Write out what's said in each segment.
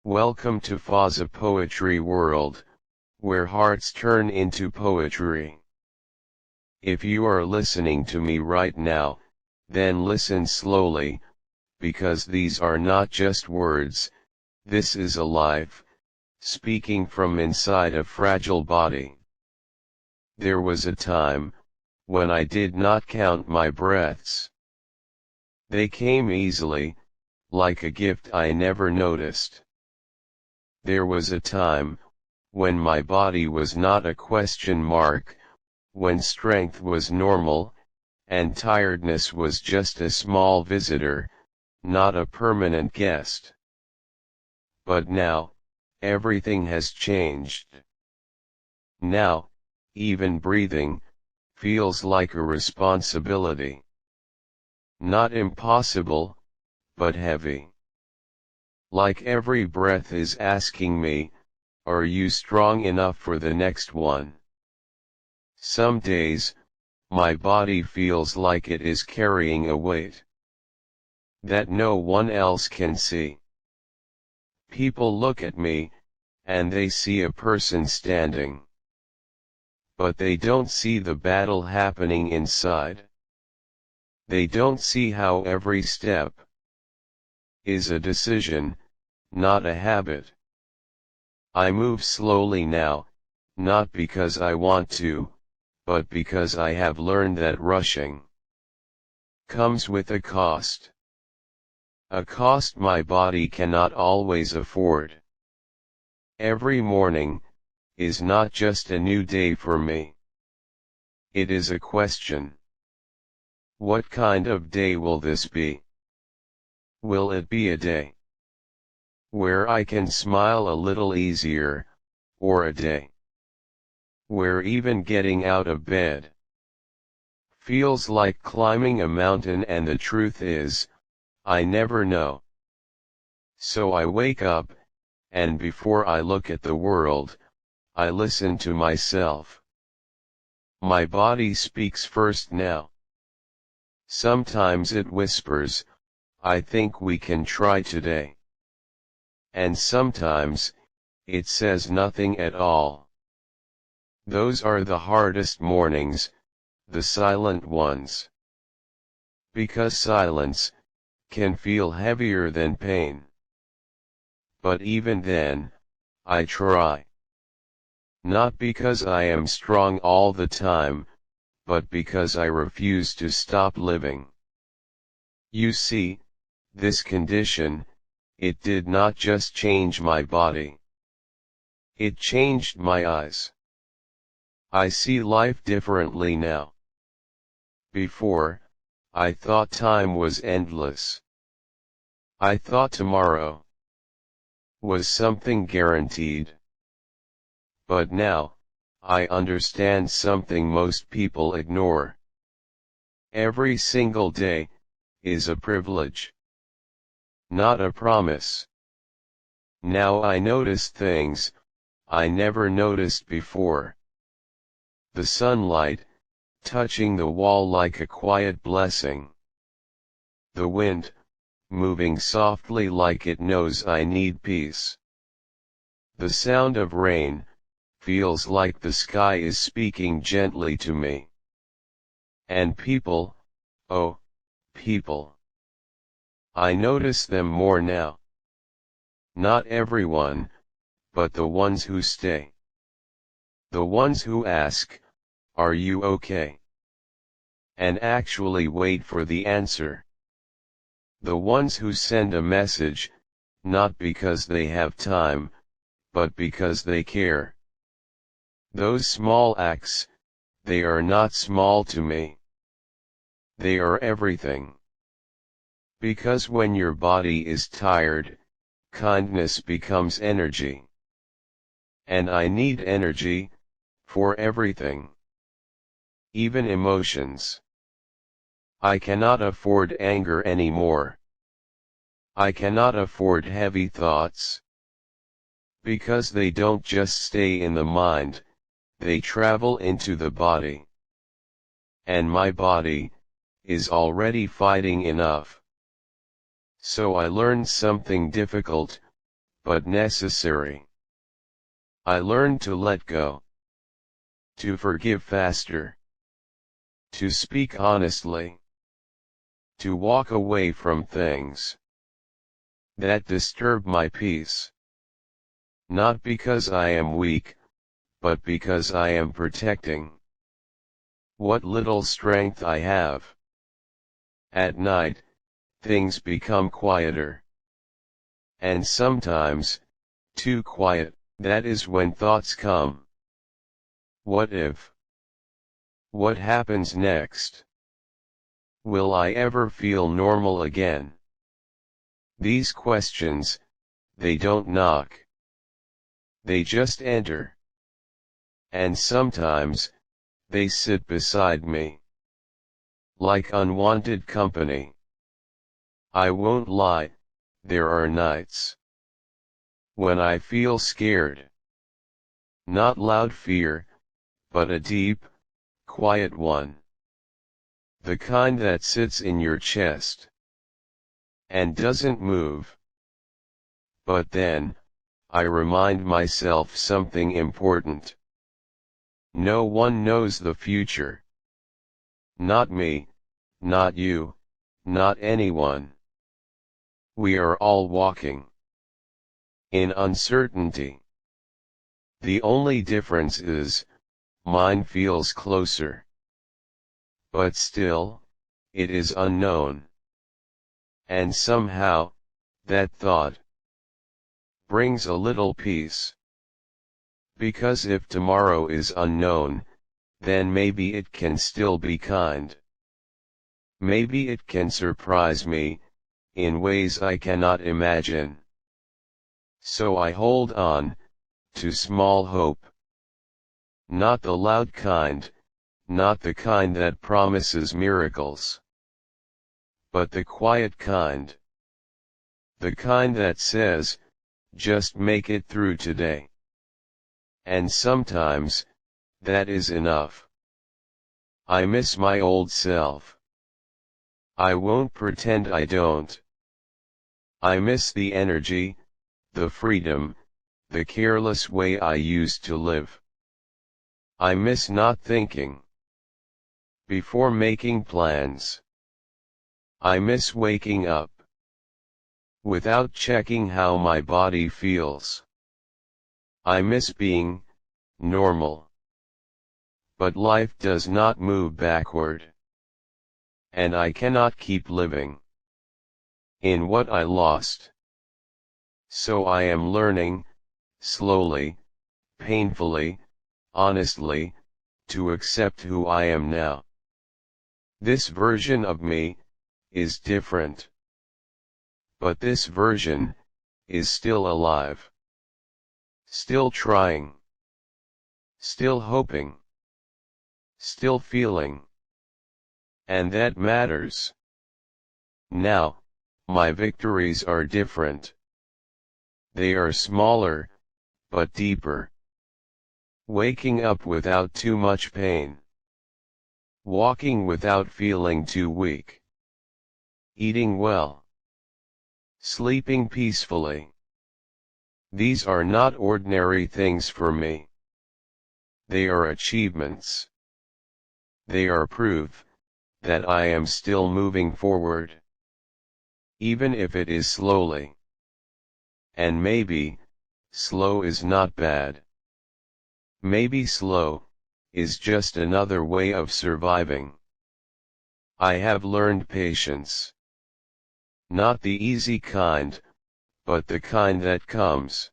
Welcome to Fazza Poetry World, where hearts turn into poetry. If you are listening to me right now, then listen slowly, because these are not just words, this is a life, speaking from inside a fragile body. There was a time, when I did not count my breaths. They came easily, like a gift I never noticed. There was a time, when my body was not a question mark, when strength was normal, and tiredness was just a small visitor, not a permanent guest. But now, everything has changed. Now, even breathing, feels like a responsibility. Not impossible, but heavy. Like every breath is asking me, are you strong enough for the next one? Some days, my body feels like it is carrying a weight that no one else can see. People look at me, and they see a person standing. But they don't see the battle happening inside. They don't see how every step is a decision, not a habit. I move slowly now, not because I want to, but because I have learned that rushing comes with a cost. A cost my body cannot always afford. Every morning is not just a new day for me. It is a question. What kind of day will this be? Will it be a day where I can smile a little easier, or a day where even getting out of bed feels like climbing a mountain? And the truth is, I never know. So I wake up, and before I look at the world, I listen to myself. My body speaks first now. Sometimes it whispers, I think we can try today. And sometimes, it says nothing at all. Those are the hardest mornings, the silent ones. Because silence can feel heavier than pain. But even then, I try. Not because I am strong all the time, but because I refuse to stop living. You see, this condition, it did not just change my body. It changed my eyes. I see life differently now. Before, I thought time was endless. I thought tomorrow was something guaranteed. But now, I understand something most people ignore. Every single day is a privilege, not a promise. Now I notice things I never noticed before. The sunlight, touching the wall like a quiet blessing. The wind, moving softly like it knows I need peace. The sound of rain, feels like the sky is speaking gently to me. And people, oh, people. I notice them more now. Not everyone, but the ones who stay. The ones who ask, are you okay? And actually wait for the answer. The ones who send a message, not because they have time, but because they care. Those small acts, they are not small to me. They are everything. Because when your body is tired, kindness becomes energy. And I need energy, for everything. Even emotions. I cannot afford anger anymore. I cannot afford heavy thoughts. Because they don't just stay in the mind, they travel into the body. And my body is already fighting enough. So I learned something difficult, but necessary. I learned to let go, to forgive faster, to speak honestly, to walk away from things that disturb my peace. Not because I am weak, but because I am protecting what little strength I have. At night, things become quieter. And sometimes, too quiet, that is when thoughts come. What if? What happens next? Will I ever feel normal again? These questions, they don't knock. They just enter. And sometimes, they sit beside me, like unwanted company. I won't lie, there are nights when I feel scared. Not loud fear, but a deep, quiet one. The kind that sits in your chest and doesn't move. But then, I remind myself something important. No one knows the future. Not me, not you, not anyone. We are all walking in uncertainty. The only difference is, mine feels closer. But still, it is unknown. And somehow, that thought brings a little peace. Because if tomorrow is unknown, then maybe it can still be kind. Maybe it can surprise me, in ways I cannot imagine. So I hold on, to small hope. Not the loud kind, not the kind that promises miracles. But the quiet kind. The kind that says, just make it through today. And sometimes, that is enough. I miss my old self. I won't pretend I don't. I miss the energy, the freedom, the careless way I used to live. I miss not thinking before making plans. I miss waking up without checking how my body feels. I miss being normal. But life does not move backward. And I cannot keep living in what I lost. So I am learning, slowly, painfully, honestly, to accept who I am now. This version of me is different. But this version is still alive. Still trying. Still hoping. Still feeling. And that matters. Now, my victories are different. They are smaller, but deeper. Waking up without too much pain. Walking without feeling too weak. Eating well. Sleeping peacefully. These are not ordinary things for me. They are achievements. They are proof that I am still moving forward. Even if it is slowly. And maybe, slow is not bad. Maybe slow is just another way of surviving. I have learned patience. Not the easy kind, but the kind that comes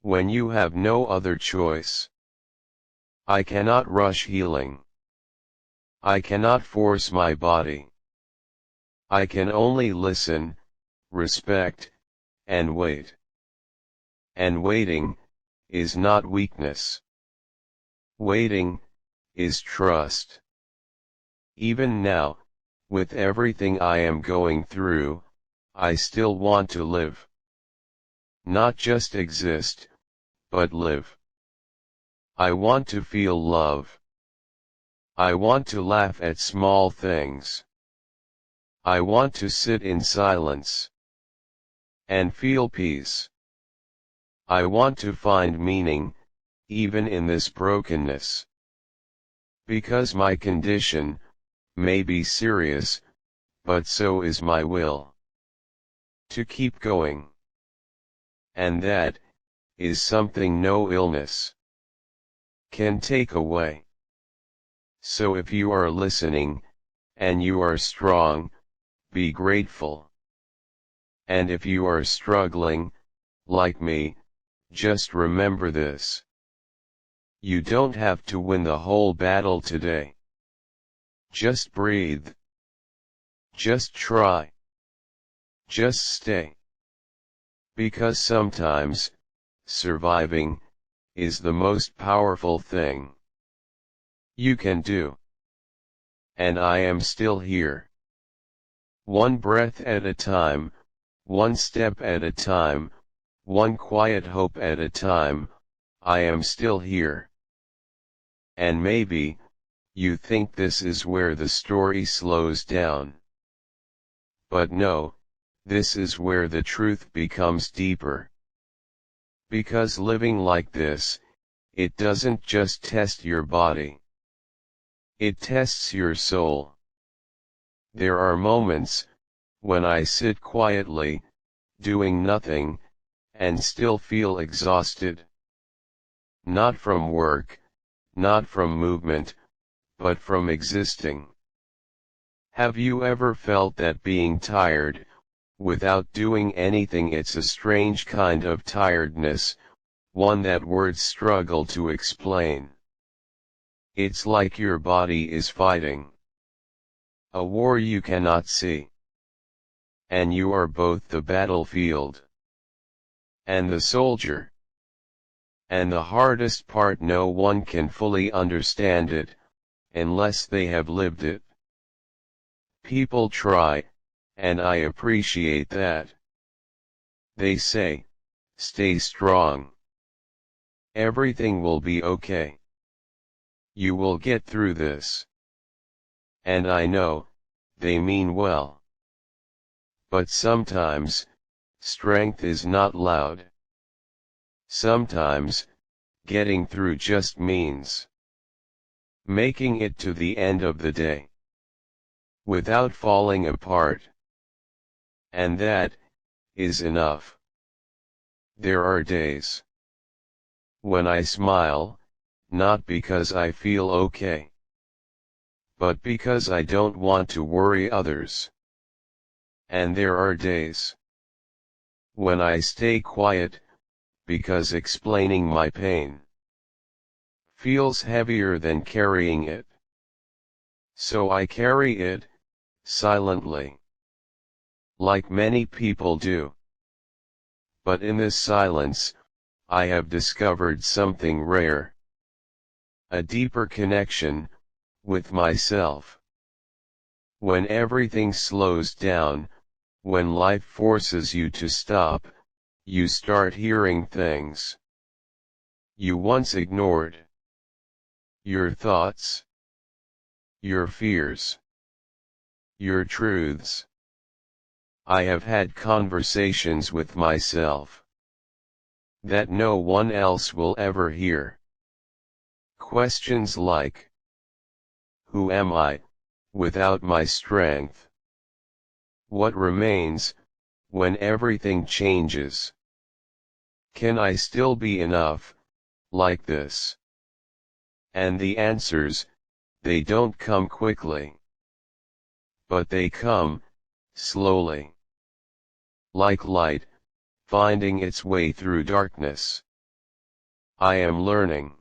when you have no other choice. I cannot rush healing. I cannot force my body. I can only listen, respect, and wait. And waiting is not weakness. Waiting is trust. Even now, with everything I am going through, I still want to live. Not just exist, but live. I want to feel love. I want to laugh at small things. I want to sit in silence and feel peace. I want to find meaning, even in this brokenness. Because my condition may be serious, but so is my will to keep going. And that is something no illness can take away. So if you are listening, and you are strong, be grateful. And if you are struggling, like me, just remember this. You don't have to win the whole battle today. Just breathe. Just try. Just stay. Because sometimes, surviving is the most powerful thing you can do. And I am still here. One breath at a time, one step at a time, one quiet hope at a time, I am still here. And maybe, you think this is where the story slows down. But no, this is where the truth becomes deeper. Because living like this, it doesn't just test your body. It tests your soul. There are moments, when I sit quietly, doing nothing, and still feel exhausted. Not from work, not from movement, but from existing. Have you ever felt that being tired, without doing anything? It's a strange kind of tiredness, one that words struggle to explain. It's like your body is fighting a war you cannot see. And you are both the battlefield and the soldier. And the hardest part, no one can fully understand it, unless they have lived it. People try, and I appreciate that. They say, stay strong. Everything will be okay. You will get through this. And I know, they mean well. But sometimes, strength is not loud. Sometimes, getting through just means making it to the end of the day without falling apart. And that is enough. There are days when I smile, not because I feel okay, but because I don't want to worry others. And there are days when I stay quiet, because explaining my pain feels heavier than carrying it. So I carry it, silently. Like many people do. But in this silence, I have discovered something rare. A deeper connection with myself. When everything slows down, when life forces you to stop, you start hearing things you once ignored. Your thoughts, your fears, your truths. I have had conversations with myself that no one else will ever hear. Questions like, who am I, without my strength? What remains, when everything changes? Can I still be enough, like this? And the answers, they don't come quickly. But they come, slowly. Like light, finding its way through darkness. I am learning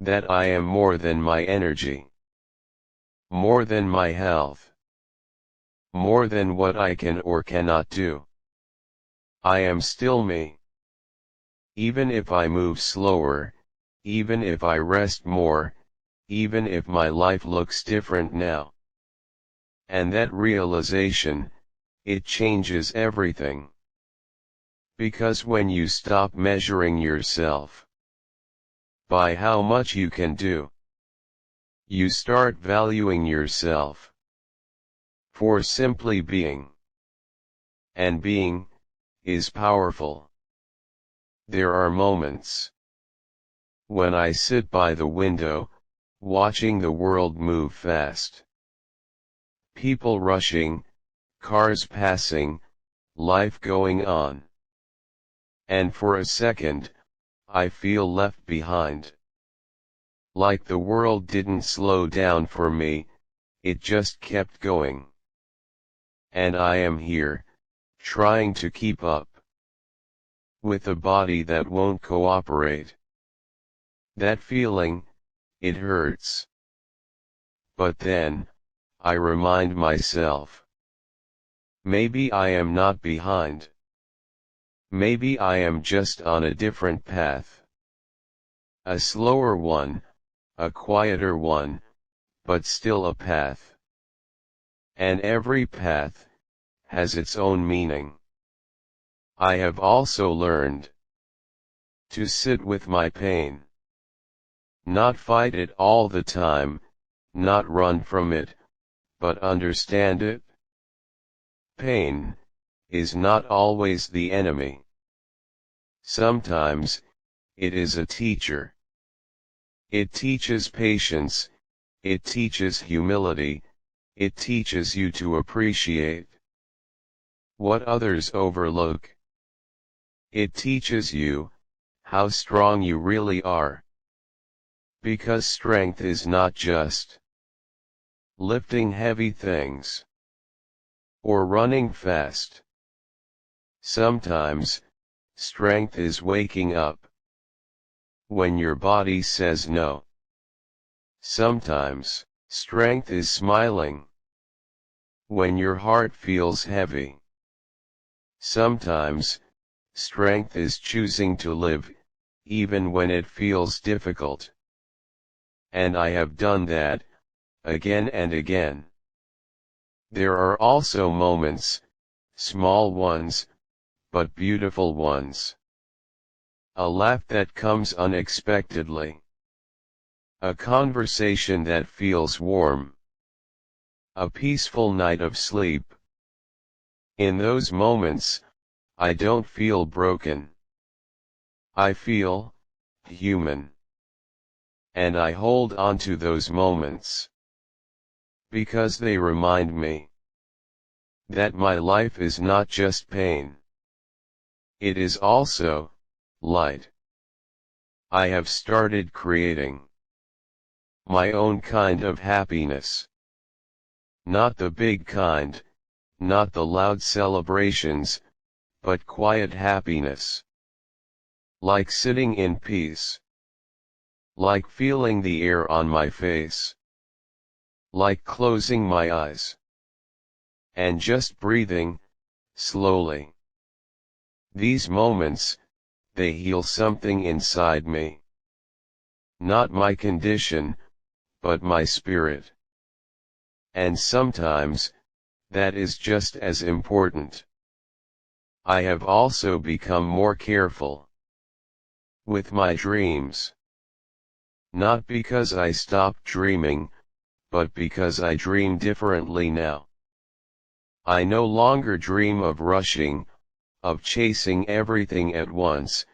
that I am more than my energy, more than my health, more than what I can or cannot do. I am still me. Even if I move slower, even if I rest more, even if my life looks different now. And that realization, it changes everything. Because when you stop measuring yourself by how much you can do, you start valuing yourself for simply being. And being is powerful. There are moments when I sit by the window, watching the world move fast. People rushing, cars passing, life going on. And for a second, I feel left behind. Like the world didn't slow down for me, it just kept going. And I am here, trying to keep up with a body that won't cooperate. That feeling, it hurts. But then, I remind myself, maybe I am not behind. Maybe I am just on a different path. A slower one, a quieter one, but still a path. And every path has its own meaning. I have also learned to sit with my pain. Not fight it all the time, not run from it, but understand it. Pain is not always the enemy. Sometimes, it is a teacher. It teaches patience, it teaches humility, it teaches you to appreciate what others overlook. It teaches you how strong you really are. Because strength is not just lifting heavy things or running fast. Sometimes, strength is waking up when your body says no. Sometimes, strength is smiling when your heart feels heavy. Sometimes, strength is choosing to live, even when it feels difficult. And I have done that, again and again. There are also moments, small ones, but beautiful ones. A laugh that comes unexpectedly. A conversation that feels warm. A peaceful night of sleep. In those moments, I don't feel broken. I feel human. And I hold on to those moments, because they remind me that my life is not just pain. It is also light. I have started creating my own kind of happiness. Not the big kind, not the loud celebrations, but quiet happiness. Like sitting in peace. Like feeling the air on my face. Like closing my eyes. And just breathing, slowly. These moments, they heal something inside me. Not my condition, but my spirit. And sometimes, that is just as important. I have also become more careful with my dreams. Not because I stopped dreaming, but because I dream differently now. I no longer dream of rushing, of chasing everything at once.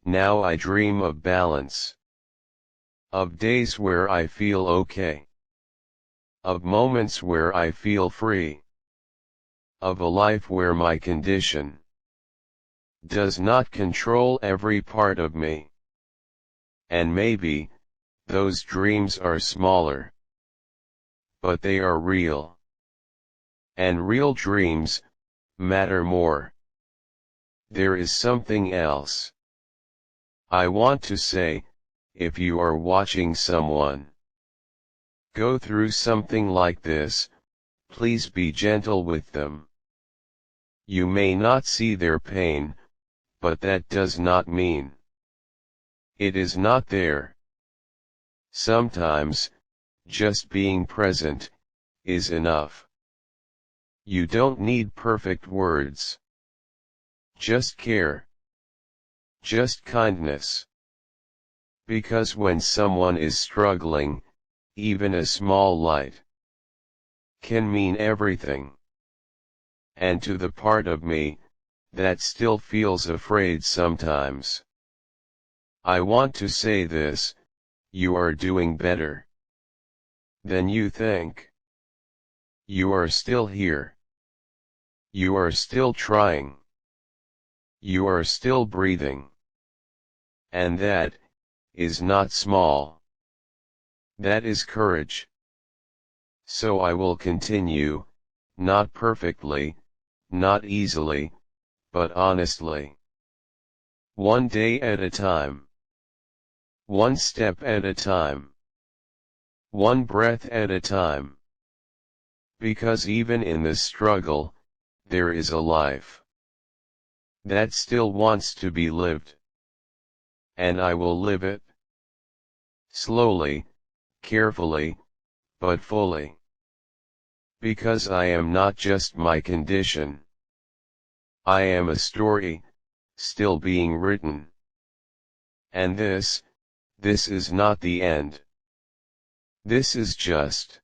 Now I dream of balance. Of days where I feel okay. Of moments where I feel free. Of a life where my condition does not control every part of me. And maybe, those dreams are smaller. But they are real. And real dreams matter more. There is something else I want to say. If you are watching someone go through something like this, please be gentle with them. You may not see their pain, but that does not mean it is not there. Sometimes, just being present is enough. You don't need perfect words. Just care. Just kindness. Because when someone is struggling, even a small light can mean everything. And to the part of me that still feels afraid sometimes, I want to say this, you are doing better than you think. You are still here. You are still trying. You are still breathing. And that is not small. That is courage. So I will continue, not perfectly, not easily, but honestly. One day at a time. One step at a time. One breath at a time. Because even in this struggle, there is a life that still wants to be lived. And I will live it. Slowly, carefully, but fully. Because I am not just my condition. I am a story, still being written. And this is not the end. This is just